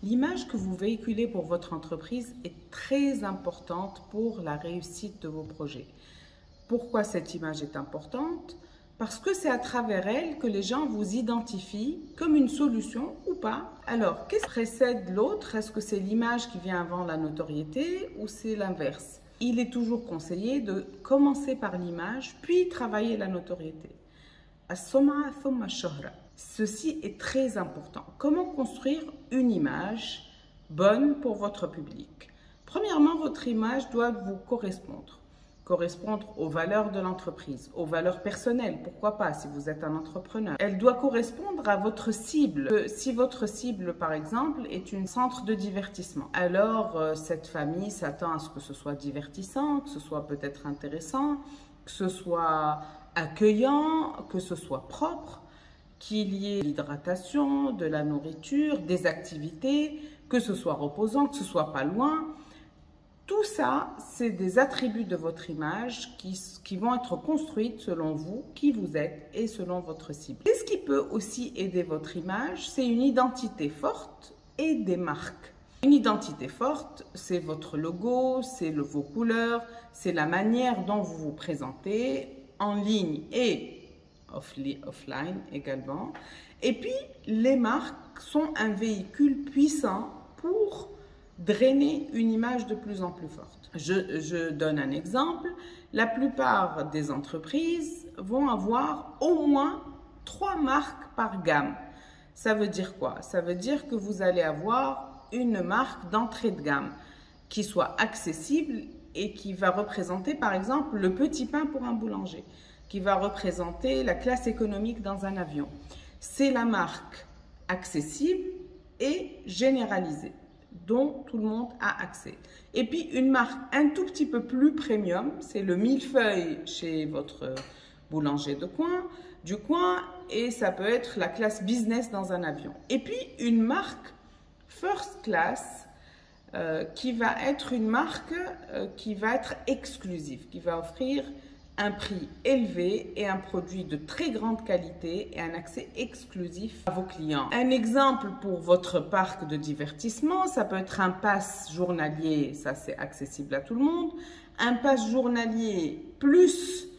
L'image que vous véhiculez pour votre entreprise est très importante pour la réussite de vos projets. Pourquoi cette image est importante? Parce que c'est à travers elle que les gens vous identifient comme une solution ou pas. Alors, qu'est-ce qui précède l'autre? Est-ce que c'est l'image qui vient avant la notoriété ou c'est l'inverse? Il est toujours conseillé de commencer par l'image, puis travailler la notoriété. Ceci est très important. Comment construire une image bonne pour votre public? Premièrement, votre image doit vous correspondre aux valeurs de l'entreprise, aux valeurs personnelles, pourquoi pas si vous êtes un entrepreneur. Elle doit correspondre à votre cible. Si votre cible, par exemple, est un centre de divertissement, alors cette famille s'attend à ce que ce soit divertissant, que ce soit peut-être intéressant, que ce soit accueillant, que ce soit propre, qu'il y ait de l'hydratation, de la nourriture, des activités, que ce soit reposant, que ce soit pas loin. Tout ça, c'est des attributs de votre image qui vont être construites selon vous, qui vous êtes et selon votre cible. Et ce qui peut aussi aider votre image, c'est une identité forte et des marques. Une identité forte, c'est votre logo, c'est vos couleurs, c'est la manière dont vous vous présentez en ligne et offline également. Et puis, les marques sont un véhicule puissant pour drainer une image de plus en plus forte. Je donne un exemple. La plupart des entreprises vont avoir au moins 3 marques par gamme. Ça veut dire quoi? Ça veut dire que vous allez avoir une marque d'entrée de gamme qui soit accessible et qui va représenter par exemple le petit pain pour un boulanger, qui va représenter la classe économique dans un avion. C'est la marque accessible et généralisée, dont tout le monde a accès. Et puis une marque un tout petit peu plus premium, c'est le millefeuille chez votre boulanger du coin, et ça peut être la classe business dans un avion. Et puis une marque first class, qui va être une marque qui va être exclusive, qui va offrir un prix élevé et un produit de très grande qualité et un accès exclusif à vos clients. Un exemple pour votre parc de divertissement, ça peut être un pass journalier, ça c'est accessible à tout le monde, un pass journalier plus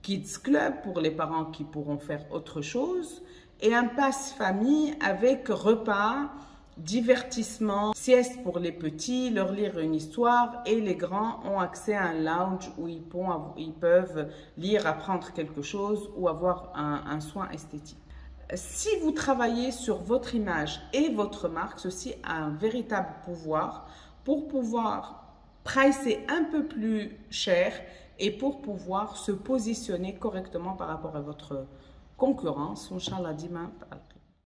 Kids Club pour les parents qui pourront faire autre chose et un pass famille avec repas, divertissement, sieste pour les petits, leur lire une histoire, et les grands ont accès à un lounge où ils peuvent lire, apprendre quelque chose ou avoir un soin esthétique. Si vous travaillez sur votre image et votre marque, ceci a un véritable pouvoir pour pouvoir pricer un peu plus cher et pour pouvoir se positionner correctement par rapport à votre concurrence. Inch'Allah, demain.